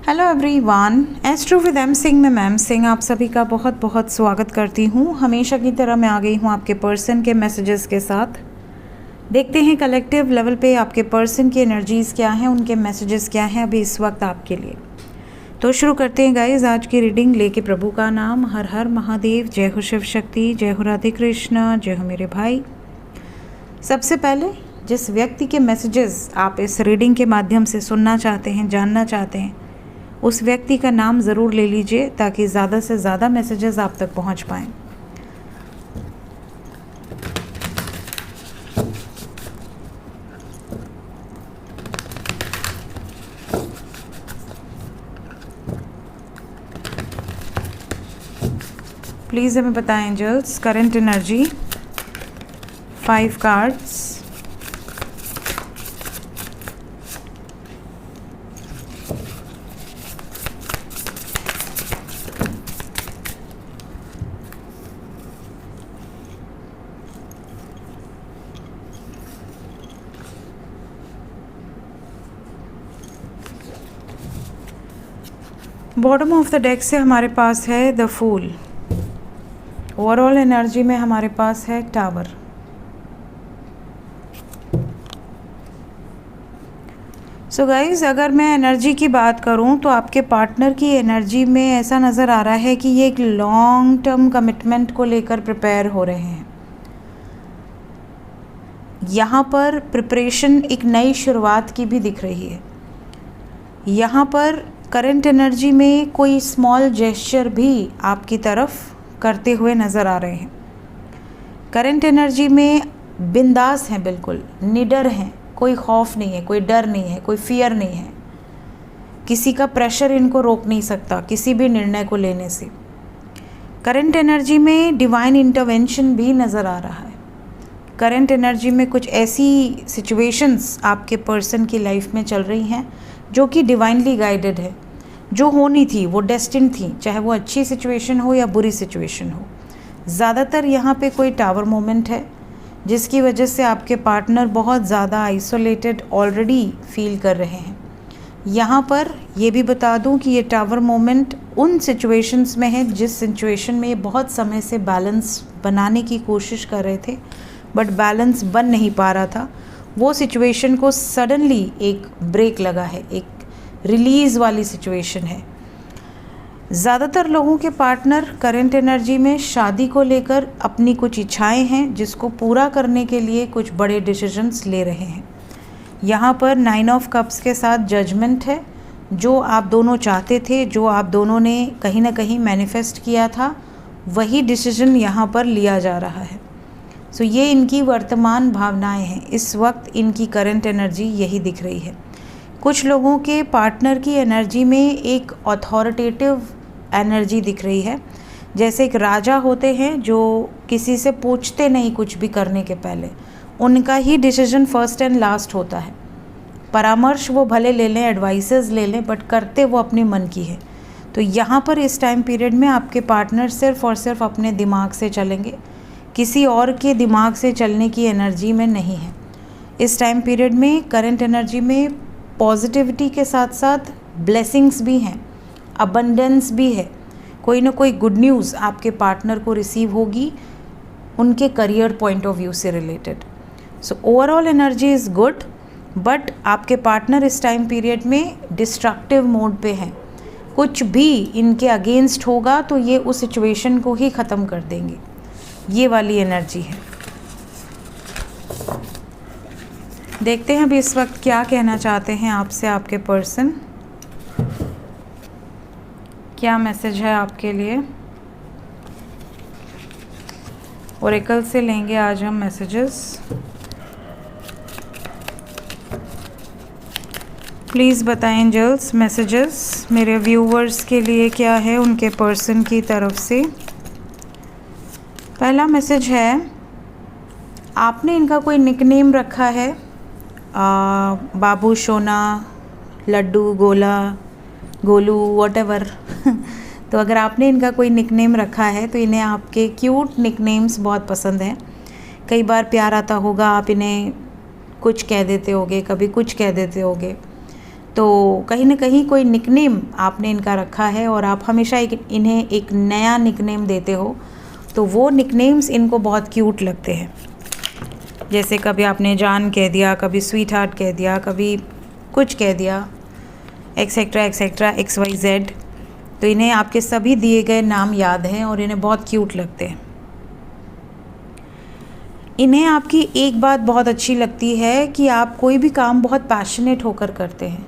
Hello everyone, astro with M Singh में ma'am Singh आप सभी का बहुत बहुत स्वागत करती हूँ। हमेशा की तरह मैं आ गई हूँ आपके पर्सन के मैसेजेस के साथ। देखते हैं कलेक्टिव लेवल पे आपके पर्सन की एनर्जीज़ क्या हैं, उनके मैसेजेस क्या हैं अभी इस वक्त आपके लिए। तो शुरू करते हैं गाइज आज की रीडिंग लेके प्रभु का नाम। हर हर महादेव, जय हो शिव शक्ति, जय हो राधे कृष्ण, जय हो मेरे भाई। सबसे पहले जिस व्यक्ति के मैसेजेस आप इस रीडिंग के माध्यम से सुनना चाहते हैं, जानना चाहते हैं, उस व्यक्ति का नाम ज़रूर ले लीजिए ताकि ज़्यादा से ज़्यादा मैसेजेस आप तक पहुंच पाएँ। प्लीज़ हमें बताएं angels, current energy, 5 cards, bottom of the deck से हमारे पास है द फूल। ओवरऑल एनर्जी में हमारे पास है टावर। सो गाइज, अगर मैं एनर्जी की बात करूं तो आपके पार्टनर की एनर्जी में ऐसा नज़र आ रहा है कि ये एक लॉन्ग टर्म कमिटमेंट को लेकर प्रिपेयर हो रहे हैं। यहाँ पर प्रिपरेशन एक नई शुरुआत की भी दिख रही है। यहाँ पर करंट एनर्जी में कोई स्मॉल जेस्चर भी आपकी तरफ करते हुए नज़र आ रहे हैं। करंट एनर्जी में बिंदास हैं, बिल्कुल निडर हैं, कोई खौफ नहीं है, कोई डर नहीं है, कोई फियर नहीं है। किसी का प्रेशर इनको रोक नहीं सकता किसी भी निर्णय को लेने से। करंट एनर्जी में डिवाइन इंटरवेंशन भी नज़र आ रहा है। करंट एनर्जी में कुछ ऐसी सिचुएशंस आपके पर्सन की लाइफ में चल रही हैं जो कि डिवाइनली गाइडेड है, जो होनी थी, वो डेस्टिन थी, चाहे वो अच्छी सिचुएशन हो या बुरी सिचुएशन हो। ज़्यादातर यहाँ पे कोई टावर मोमेंट है जिसकी वजह से आपके पार्टनर बहुत ज़्यादा आइसोलेटेड ऑलरेडी फील कर रहे हैं। यहाँ पर ये भी बता दूँ कि ये टावर मोमेंट उन सिचुएशंस में है जिस सिचुएशन में ये बहुत समय से बैलेंस बनाने की कोशिश कर रहे थे बट बैलेंस बन नहीं पा रहा था। वो सिचुएशन को सडनली एक ब्रेक लगा है, एक रिलीज़ वाली सिचुएशन है। ज़्यादातर लोगों के पार्टनर करंट एनर्जी में शादी को लेकर अपनी कुछ इच्छाएं हैं जिसको पूरा करने के लिए कुछ बड़े डिसीजंस ले रहे हैं। यहाँ पर 9 ऑफ कप्स के साथ जजमेंट है। जो आप दोनों चाहते थे, जो आप दोनों ने कहीं ना कहीं मैनिफेस्ट किया था, वही डिसीजन यहाँ पर लिया जा रहा है। सो ये इनकी वर्तमान भावनाएं हैं। इस वक्त इनकी करंट एनर्जी यही दिख रही है। कुछ लोगों के पार्टनर की एनर्जी में एक अथॉरिटेटिव एनर्जी दिख रही है, जैसे एक राजा होते हैं जो किसी से पूछते नहीं कुछ भी करने के पहले, उनका ही डिसीजन फर्स्ट एंड लास्ट होता है। परामर्श वो भले ले लें, एडवाइसेस ले लें, बट करते वो अपने मन की है। तो यहाँ पर इस टाइम पीरियड में आपके पार्टनर सिर्फ और सिर्फ अपने दिमाग से चलेंगे, किसी और के दिमाग से चलने की एनर्जी में नहीं है। इस टाइम पीरियड में करंट एनर्जी में पॉजिटिविटी के साथ साथ ब्लेसिंग्स भी हैं, अबंडेंस भी है। कोई ना कोई गुड न्यूज़ आपके पार्टनर को रिसीव होगी उनके करियर पॉइंट ऑफ व्यू से related. So overall energy is good, but आपके पार्टनर इस टाइम पीरियड में डिस्ट्रक्टिव मोड पे हैं। कुछ भी इनके अगेंस्ट होगा तो ये उस सिचुएशन को ही ख़त्म कर देंगे। ये वाली एनर्जी है। देखते हैं अभी इस वक्त क्या कहना चाहते हैं आपसे आपके पर्सन। क्या मैसेज है आपके लिए। ओरेकल से लेंगे आज हम मैसेजेस। प्लीज़ बताएं एंजल्स, मैसेजेस मेरे व्यूवर्स के लिए क्या है उनके पर्सन की तरफ से। पहला मैसेज है, आपने इनका कोई निकनेम रखा है, बाबू, सोना, लड्डू, गोला, गोलू, वॉटेवर। तो अगर आपने इनका कोई निकनेम रखा है तो इन्हें आपके क्यूट निकनेम्स बहुत पसंद हैं। कई बार प्यार आता होगा, आप इन्हें कुछ कह देते होगे, कभी कुछ कह देते होगे। तो कहीं ना कहीं कोई निकनेम आपने इनका रखा है और आप हमेशा इन्हें एक नया निकनेम देते हो, तो वो निकनेम्स इनको बहुत क्यूट लगते हैं। जैसे कभी आपने जान कह दिया, कभी स्वीट हार्ट कह दिया, कभी कुछ कह दिया, एक्सेट्रा एक्सेट्रा XYZ। तो इन्हें आपके सभी दिए गए नाम याद हैं और इन्हें बहुत क्यूट लगते हैं। इन्हें आपकी एक बात बहुत अच्छी लगती है कि आप कोई भी काम बहुत पैशनेट होकर करते हैं,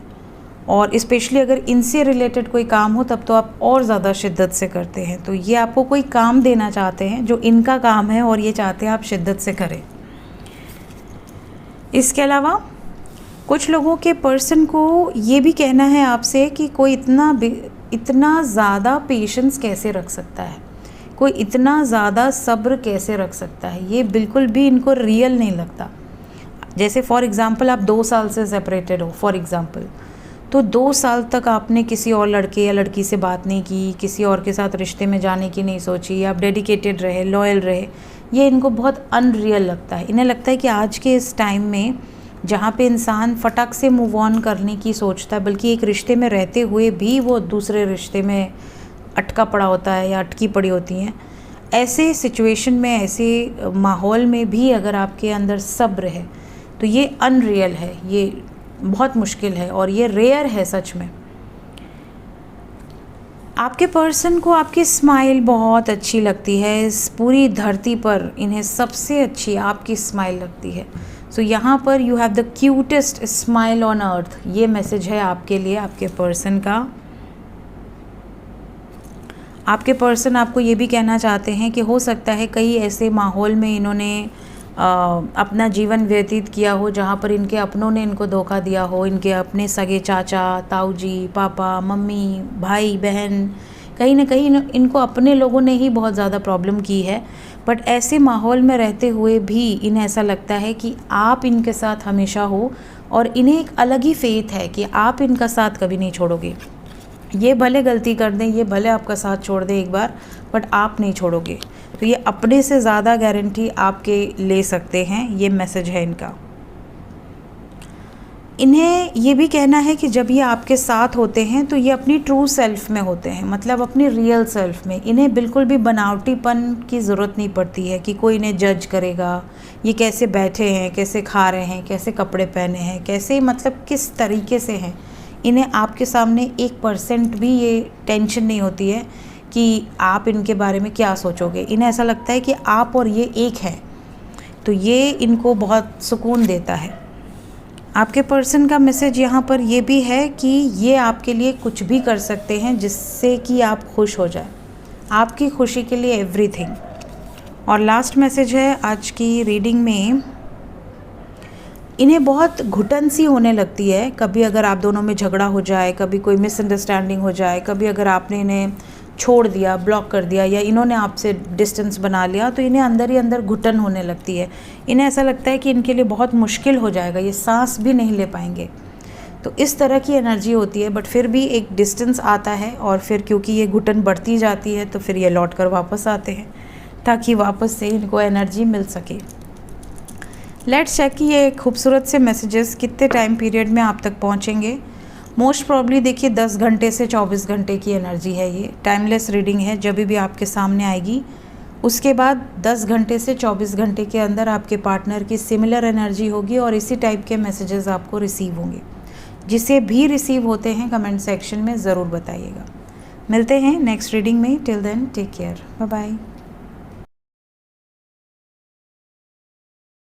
और स्पेशली अगर इनसे रिलेटेड कोई काम हो तब तो आप और ज़्यादा शिद्दत से करते हैं। तो ये आपको कोई काम देना चाहते हैं जो इनका काम है और ये चाहते हैं आप शिद्दत से करें। इसके अलावा कुछ लोगों के पर्सन को ये भी कहना है आपसे कि कोई इतना ज़्यादा पेशेंस कैसे रख सकता है, कोई इतना ज़्यादा सब्र कैसे रख सकता है। ये बिल्कुल भी इनको रियल नहीं लगता। जैसे फॉर एग्ज़ाम्पल आप 2 साल से सेपरेटेड हो फॉर एग्ज़ाम्पल, तो 2 साल तक आपने किसी और लड़के या लड़की से बात नहीं की, किसी और के साथ रिश्ते में जाने की नहीं सोची, आप डेडिकेटेड रहे, लॉयल रहे। ये इनको बहुत अनरियल लगता है। इन्हें लगता है कि आज के इस टाइम में जहाँ पे इंसान फटाक से मूव ऑन करने की सोचता है, बल्कि एक रिश्ते में रहते हुए भी वो दूसरे रिश्ते में अटका पड़ा होता है या अटकी पड़ी होती हैं, ऐसे सिचुएशन में, ऐसे माहौल में भी अगर आपके अंदर सब्र है तो ये अनरियल है, ये बहुत मुश्किल है और ये रेयर है सच में। आपके पर्सन को आपकी स्माइल बहुत अच्छी लगती है। इस पूरी धरती पर इन्हें सबसे अच्छी आपकी स्माइल लगती है। सो यहाँ पर you have the cutest smile on earth, ये मैसेज है आपके लिए, आपके पर्सन का। आपके पर्सन आपको ये भी कहना चाहते हैं कि हो सकता है कई ऐसे माहौल में इन्होंने अपना जीवन व्यतीत किया हो जहाँ पर इनके अपनों ने इनको धोखा दिया हो, इनके अपने सगे चाचा, ताऊ जी, पापा, मम्मी, भाई, बहन, कहीं ना कहीं इनको अपने लोगों ने ही बहुत ज़्यादा प्रॉब्लम की है। बट ऐसे माहौल में रहते हुए भी इन्हें ऐसा लगता है कि आप इनके साथ हमेशा हो और इन्हें एक अलग ही फेथ है कि आप इनका साथ कभी नहीं छोड़ोगे। ये भले गलती कर दें, ये भले आपका साथ छोड़ दें एक बार, बट आप नहीं छोड़ोगे। तो ये अपने से ज़्यादा गारंटी आपके ले सकते हैं, ये मैसेज है इनका। इन्हें ये भी कहना है कि जब ये आपके साथ होते हैं तो ये अपनी ट्रू सेल्फ में होते हैं, मतलब अपनी रियल सेल्फ में। इन्हें बिल्कुल भी बनावटीपन की ज़रूरत नहीं पड़ती है कि कोई इन्हें जज करेगा, ये कैसे बैठे हैं, कैसे खा रहे हैं, कैसे कपड़े पहने हैं, कैसे मतलब किस तरीके से हैं। इन्हें आपके सामने 1% भी ये टेंशन नहीं होती है कि आप इनके बारे में क्या सोचोगे। इन्हें ऐसा लगता है कि आप और ये एक हैं, तो ये इनको बहुत सुकून देता है। आपके पर्सन का मैसेज यहाँ पर ये भी है कि ये आपके लिए कुछ भी कर सकते हैं जिससे कि आप खुश हो जाए, आपकी खुशी के लिए एवरीथिंग। और लास्ट मैसेज है आज की रीडिंग में, इन्हें बहुत घुटन सी होने लगती है कभी अगर आप दोनों में झगड़ा हो जाए, कभी कोई मिसअंडरस्टैंडिंग हो जाए, कभी अगर आपने इन्हें छोड़ दिया, ब्लॉक कर दिया या इन्होंने आपसे डिस्टेंस बना लिया, तो इन्हें अंदर ही अंदर घुटन होने लगती है। इन्हें ऐसा लगता है कि इनके लिए बहुत मुश्किल हो जाएगा, ये सांस भी नहीं ले पाएंगे। तो इस तरह की एनर्जी होती है। बट फिर भी एक डिस्टेंस आता है और फिर क्योंकि ये घुटन बढ़ती जाती है तो फिर ये लौट कर वापस आते हैं ताकि वापस से इनको एनर्जी मिल सके। लेट्स चेक कि ये खूबसूरत से मैसेजेस कितने टाइम पीरियड में आप तक पहुँचेंगे। मोस्ट प्रॉब्ली देखिए 10 घंटे से 24 घंटे की एनर्जी है, ये टाइमलेस रीडिंग है, जब भी आपके सामने आएगी उसके बाद 10 घंटे से 24 घंटे के अंदर आपके पार्टनर की सिमिलर एनर्जी होगी और इसी टाइप के मैसेजेस आपको रिसीव होंगे। जिसे भी रिसीव होते हैं कमेंट सेक्शन में ज़रूर बताइएगा। मिलते हैं नेक्स्ट रीडिंग में। Till then take care, bye bye.